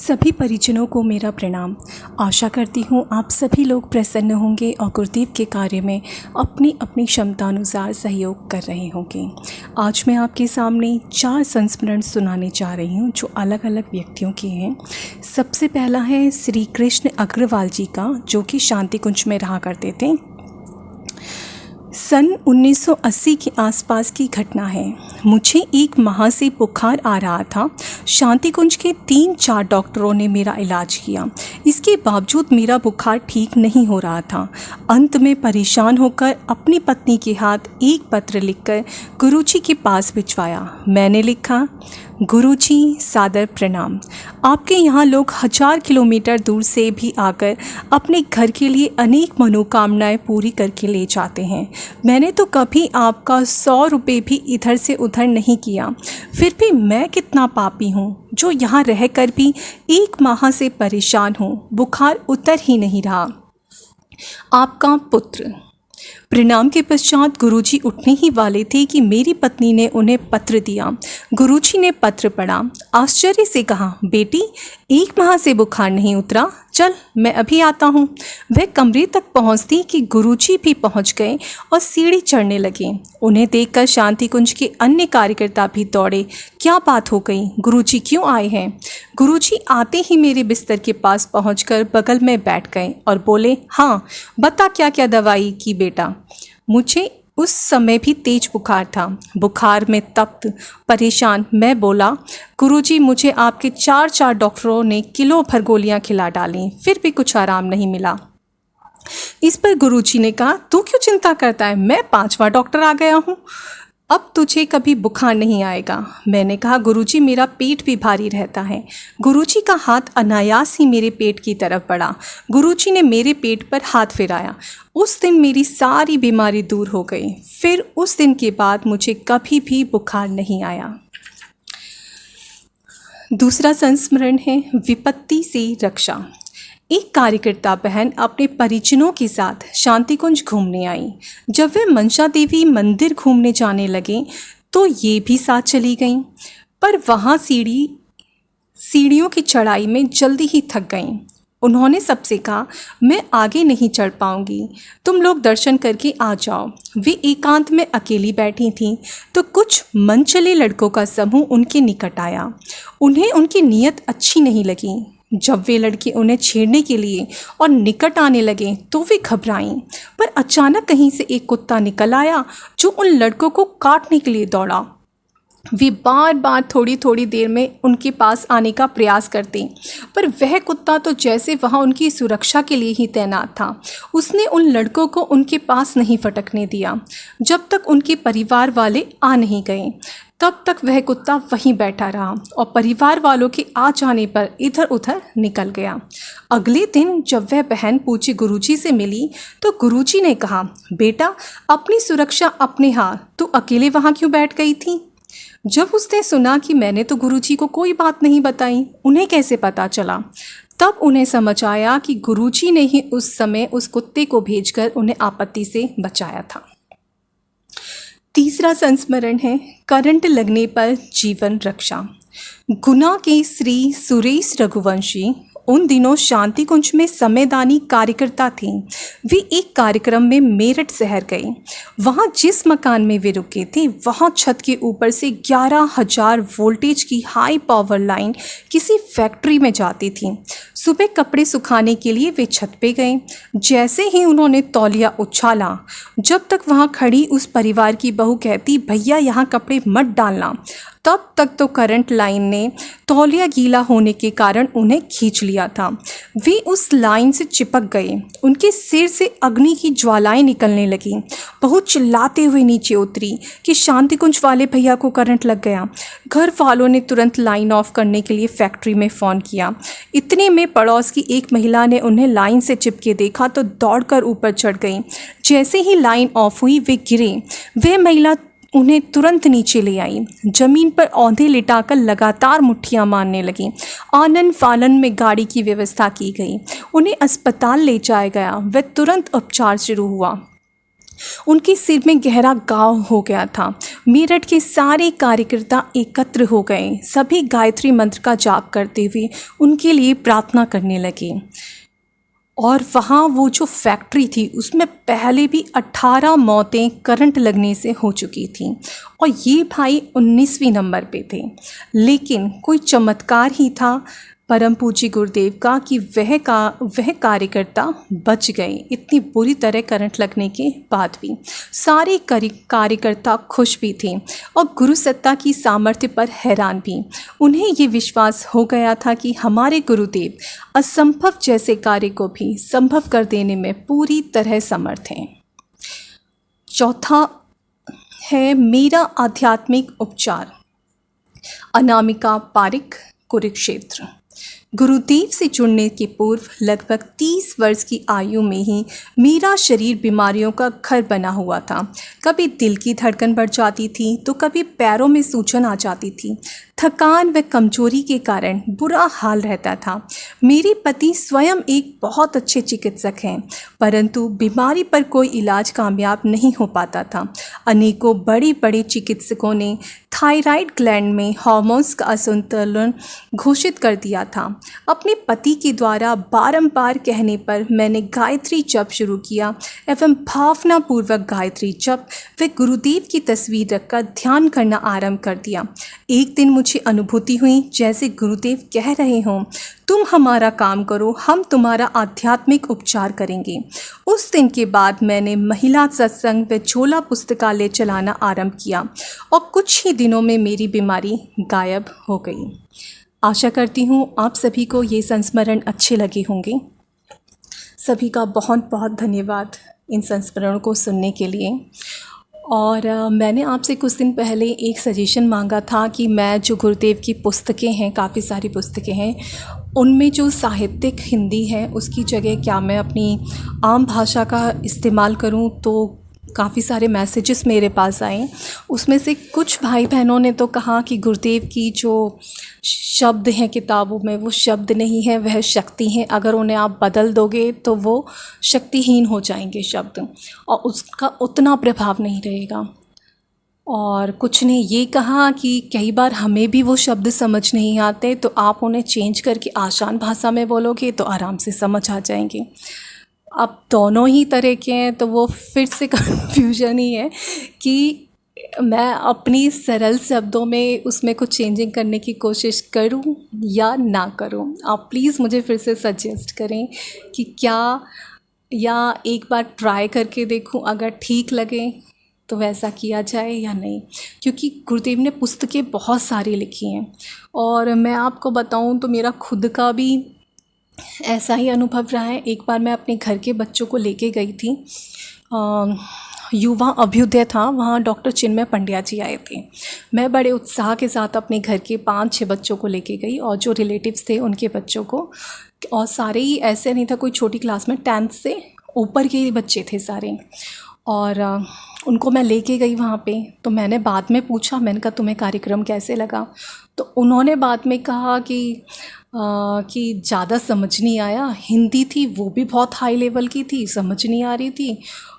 सभी परिजनों को मेरा प्रणाम। आशा करती हूँ आप सभी लोग प्रसन्न होंगे और गुरुदेव के कार्य में अपनी अपनी क्षमतानुसार सहयोग कर रहे होंगे। आज मैं आपके सामने 4 संस्मरण सुनाने जा रही हूँ जो अलग अलग व्यक्तियों के हैं। सबसे पहला है श्री कृष्ण अग्रवाल जी का, जो कि शांति कुंज में रहा करते थे। सन 1980 के आसपास की घटना है। मुझे 1 माह से बुखार आ रहा था। शांति कुंज के 3-4 डॉक्टरों ने मेरा इलाज किया, इसके बावजूद मेरा बुखार ठीक नहीं हो रहा था। अंत में परेशान होकर अपनी पत्नी के हाथ एक पत्र लिखकर गुरुजी के पास भिजवाया। मैंने लिखा, गुरुजी सादर प्रणाम। आपके यहाँ लोग 1000 किलोमीटर दूर से भी आकर अपने घर के लिए अनेक मनोकामनाएं पूरी करके ले जाते हैं। मैंने तो कभी आपका 100 रुपये भी इधर से उधर नहीं किया, फिर भी मैं कितना पापी हूँ जो यहाँ रहकर भी 1 माह से परेशान हूँ। बुखार उतर ही नहीं रहा। आपका पुत्र। प्रणाम के पश्चात गुरुजी उठने ही वाले थे कि मेरी पत्नी ने उन्हें पत्र दिया। गुरुजी ने पत्र पढ़ा, आश्चर्य से कहा, बेटी 1 माह से बुखार नहीं उतरा, चल मैं अभी आता हूँ। वह कमरे तक पहुँचती कि गुरुजी भी पहुँच गए और सीढ़ी चढ़ने लगे। उन्हें देखकर शांति कुंज के अन्य कार्यकर्ता भी दौड़े। क्या बात हो गई, गुरुजी क्यों आए हैं? गुरुजी आते ही मेरे बिस्तर के पास पहुंचकर बगल में बैठ गए और बोले, हाँ बता क्या क्या दवाई की बेटा। मुझे उस समय भी तेज बुखार था। बुखार में तप्त परेशान मैं बोला, गुरुजी मुझे आपके 4 डॉक्टरों ने किलो भर गोलियां खिला डाली, फिर भी कुछ आराम नहीं मिला। इस पर गुरुजी ने कहा, तू क्यों चिंता करता है, मैं 5वां डॉक्टर आ गया हूँ, अब तुझे कभी बुखार नहीं आएगा। मैंने कहा, गुरुजी मेरा पेट भी भारी रहता है। गुरुजी का हाथ अनायास ही मेरे पेट की तरफ बढ़ा। गुरुजी ने मेरे पेट पर हाथ फिराया। उस दिन मेरी सारी बीमारी दूर हो गई। फिर उस दिन के बाद मुझे कभी भी बुखार नहीं आया। दूसरा संस्मरण है विपत्ति से रक्षा। एक कार्यकर्ता बहन अपने परिजनों के साथ शांति कुंज घूमने आई। जब वे मनसा देवी मंदिर घूमने जाने लगे तो ये भी साथ चली गईं, पर वहाँ सीढ़ियों की चढ़ाई में जल्दी ही थक गईं। उन्होंने सबसे कहा, मैं आगे नहीं चढ़ पाऊंगी, तुम लोग दर्शन करके आ जाओ। वे एकांत में अकेली बैठी थीं तो कुछ मन चले लड़कों का समूह उनके निकट आया। उन्हें उनकी नीयत अच्छी नहीं लगी। जब वे लड़के उन्हें छेड़ने के लिए और निकट आने लगे तो वे घबराईं, पर अचानक कहीं से एक कुत्ता निकल आया जो उन लड़कों को काटने के लिए दौड़ा। वे बार बार थोड़ी थोड़ी देर में उनके पास आने का प्रयास करते, पर वह कुत्ता तो जैसे वहाँ उनकी सुरक्षा के लिए ही तैनात था। उसने उन लड़कों को उनके पास नहीं फटकने दिया जब तक उनके परिवार वाले आ नहीं गए। तब तक वह कुत्ता वहीं बैठा रहा और परिवार वालों के आ जाने पर इधर उधर निकल गया। अगले दिन जब वह बहन पूछी गुरुजी से मिली तो गुरुजी ने कहा, बेटा अपनी सुरक्षा अपने हाथ, तू अकेले वहाँ क्यों बैठ गई थी? जब उसने सुना कि मैंने तो गुरुजी को कोई बात नहीं बताई, उन्हें कैसे पता चला, तब उन्हें समझ आया कि गुरुजी ने ही उस समय उस कुत्ते को भेजकर उन्हें आपत्ति से बचाया था। तीसरा संस्मरण है करंट लगने पर जीवन रक्षा। गुना के श्री सुरेश रघुवंशी उन दिनों शांति कुंज में समयदानी कार्यकर्ता थे। वे एक कार्यक्रम में मेरठ शहर गए। वहाँ जिस मकान में वे रुके थे वहाँ छत के ऊपर से 11,000 वोल्टेज की हाई पावर लाइन किसी फैक्ट्री में जाती थी। सुबह कपड़े सुखाने के लिए वे छत पे गए। जैसे ही उन्होंने तौलिया उछाला, जब तक वहाँ खड़ी उस परिवार की बहू कहती, भैया यहाँ कपड़े मत डालना, तब तक तो करंट लाइन ने तौलिया गीला होने के कारण उन्हें खींच लिया था। वे उस लाइन से चिपक गए। उनके सिर से अग्नि की ज्वालाएं निकलने लगीं। बहुत चिल्लाते हुए नीचे उतरी कि शांति कुंज वाले भैया को करंट लग गया। घर वालों ने तुरंत लाइन ऑफ करने के लिए फैक्ट्री में फ़ोन किया। इतने में पड़ोस की एक महिला ने उन्हें लाइन से चिपके देखा तो दौड़कर ऊपर चढ़ गई। जैसे ही लाइन ऑफ हुई वे गिरे। वह महिला उन्हें तुरंत नीचे ले आई। जमीन पर औंधे लिटाकर लगातार मुट्ठियां मारने लगी। आनन फानन में गाड़ी की व्यवस्था की गई। उन्हें अस्पताल ले जाया गया। वह तुरंत उपचार शुरू हुआ। उनके सिर में गहरा घाव हो गया था। मेरठ के सारे कार्यकर्ता एकत्र हो गए। सभी गायत्री मंत्र का जाप करते हुए उनके लिए प्रार्थना करने लगे। और वहाँ वो जो फैक्ट्री थी उसमें पहले भी 18 मौतें करंट लगने से हो चुकी थी और ये भाई 19वीं नंबर पे थे। लेकिन कोई चमत्कार ही था परम पूज्य गुरुदेव का कि वह कार्यकर्ता बच गए। इतनी बुरी तरह करंट लगने के बाद भी सारे कार्यकर्ता खुश भी थे और गुरु सत्ता की सामर्थ्य पर हैरान भी। उन्हें ये विश्वास हो गया था कि हमारे गुरुदेव असंभव जैसे कार्य को भी संभव कर देने में पूरी तरह समर्थ हैं। चौथा है मेरा आध्यात्मिक उपचार। अनामिका पारिक, कुरुक्षेत्र। गुरुदेव से जुड़ने के पूर्व लगभग 30 वर्ष की आयु में ही मेरा शरीर बीमारियों का घर बना हुआ था। कभी दिल की धड़कन बढ़ जाती थी तो कभी पैरों में सूजन आ जाती थी। थकान व कमजोरी के कारण बुरा हाल रहता था। मेरे पति स्वयं एक बहुत अच्छे चिकित्सक हैं, परंतु बीमारी पर कोई इलाज कामयाब नहीं हो पाता था। अनेकों बड़े बड़े चिकित्सकों ने थायराइड ग्लैंड में हार्मोन्स का असंतुलन घोषित कर दिया था। अपने पति के द्वारा बारंबार कहने पर मैंने गायत्री जप शुरू किया एवं भावनापूर्वक गायत्री जप व गुरुदेव की तस्वीर रखकर ध्यान करना आरंभ कर दिया। एक दिन मुझे अनुभूति हुई जैसे गुरुदेव कह रहे हों, तुम हमारा काम करो, हम तुम्हारा आध्यात्मिक उपचार करेंगे। उस दिन के बाद मैंने महिला सत्संग व झोला पुस्तकालय चलाना आरंभ किया और कुछ ही दिनों में मेरी बीमारी गायब हो गई। आशा करती हूँ आप सभी को ये संस्मरण अच्छे लगे होंगे। सभी का बहुत बहुत धन्यवाद इन संस्मरणों को सुनने के लिए। और मैंने आपसे कुछ दिन पहले एक सजेशन मांगा था कि मैं जो गुरुदेव की पुस्तकें हैं, काफ़ी सारी पुस्तकें हैं, उनमें जो साहित्यिक हिंदी है उसकी जगह क्या मैं अपनी आम भाषा का इस्तेमाल करूं। तो काफ़ी सारे मैसेजेस मेरे पास आए। उसमें से कुछ भाई बहनों ने तो कहा कि गुरुदेव की जो शब्द हैं किताबों में वो शब्द नहीं है, वह शक्ति हैं। अगर उन्हें आप बदल दोगे तो वो शक्तिहीन हो जाएंगे शब्द और उसका उतना प्रभाव नहीं रहेगा। और कुछ ने ये कहा कि कई बार हमें भी वो शब्द समझ नहीं आते, तो आप उन्हें चेंज करके आसान भाषा में बोलोगे तो आराम से समझ आ जाएंगे। अब दोनों ही तरह के हैं तो वो फिर से कन्फ्यूजन ही है कि मैं अपनी सरल शब्दों में उसमें कुछ चेंजिंग करने की कोशिश करूं या ना करूं। आप प्लीज़ मुझे फिर से सजेस्ट करें कि क्या या एक बार ट्राई करके देखूं, अगर ठीक लगे तो वैसा किया जाए या नहीं। क्योंकि गुरुदेव ने पुस्तकें बहुत सारी लिखी हैं और मैं आपको बताऊं तो मेरा खुद का भी ऐसा ही अनुभव रहा है। एक बार मैं अपने घर के बच्चों को लेके गई थी, युवा अभ्युदय था, वहाँ डॉक्टर चिन्मय पंड्या जी आए थे। मैं बड़े उत्साह के साथ अपने घर के 5-6 बच्चों को लेके गई और जो रिलेटिव्स थे उनके बच्चों को, और सारे ही ऐसे नहीं था कोई छोटी क्लास में, 10th से ऊपर के बच्चे थे सारे। और उनको मैं लेके गई वहाँ पे। तो मैंने बाद में पूछा, मैंने कहा तुम्हें कार्यक्रम कैसे लगा? तो उन्होंने बाद में कहा कि ज़्यादा समझ नहीं आया। हिंदी थी वो भी बहुत हाई लेवल की थी, समझ नहीं आ रही थी,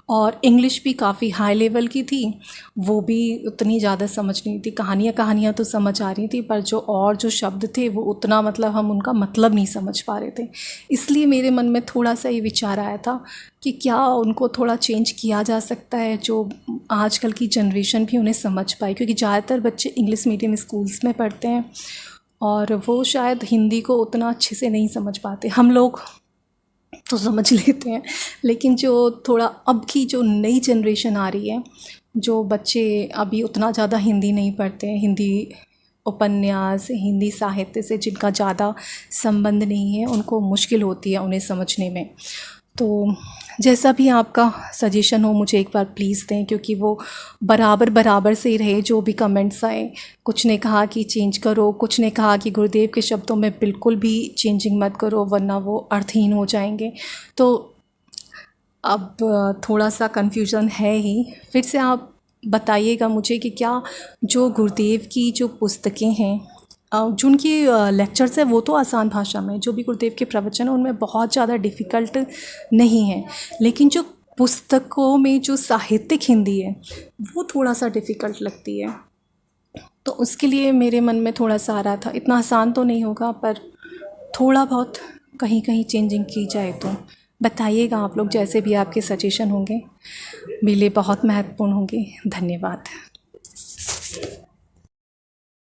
और इंग्लिश भी काफ़ी हाई लेवल की थी, वो भी उतनी ज़्यादा समझ नहीं थी। कहानियाँ तो समझ आ रही थी, पर जो शब्द थे वो उतना मतलब हम उनका मतलब नहीं समझ पा रहे थे। इसलिए मेरे मन में थोड़ा सा ये विचार आया था कि क्या उनको थोड़ा चेंज किया जा सकता है जो आजकल की जनरेशन भी उन्हें समझ पाए। क्योंकि ज़्यादातर बच्चे इंग्लिश मीडियम स्कूल्स में पढ़ते हैं और वो शायद हिंदी को उतना अच्छे से नहीं समझ पाते। हम लोग तो समझ लेते हैं, लेकिन जो थोड़ा अब की जो नई जनरेशन आ रही है, जो बच्चे अभी उतना ज़्यादा हिंदी नहीं पढ़ते हैं, हिंदी उपन्यास, हिंदी साहित्य से जिनका ज़्यादा संबंध नहीं है, उनको मुश्किल होती है उन्हें समझने में। तो जैसा भी आपका सजेशन हो मुझे एक बार प्लीज़ दें, क्योंकि वो बराबर से ही रहे। जो भी कमेंट्स आए, कुछ ने कहा कि चेंज करो, कुछ ने कहा कि गुरुदेव के शब्दों में बिल्कुल भी चेंजिंग मत करो वरना वो अर्थहीन हो जाएंगे। तो अब थोड़ा सा कन्फ्यूज़न है ही। फिर से आप बताइएगा मुझे कि क्या जो गुरुदेव की जो पुस्तकें हैं, जो उनकी लेक्चर्स है वो तो आसान भाषा में, जो भी गुरुदेव के प्रवचन हैं उनमें बहुत ज़्यादा डिफ़िकल्ट नहीं है, लेकिन जो पुस्तकों में जो साहित्यिक हिंदी है वो थोड़ा सा डिफ़िकल्ट लगती है। तो उसके लिए मेरे मन में थोड़ा सा आ रहा था, इतना आसान तो नहीं होगा पर थोड़ा बहुत कहीं कहीं चेंजिंग की जाए तो बताइएगा आप लोग, जैसे भी आपके सजेशन होंगे मेरे लिए बहुत महत्वपूर्ण होंगे। धन्यवाद।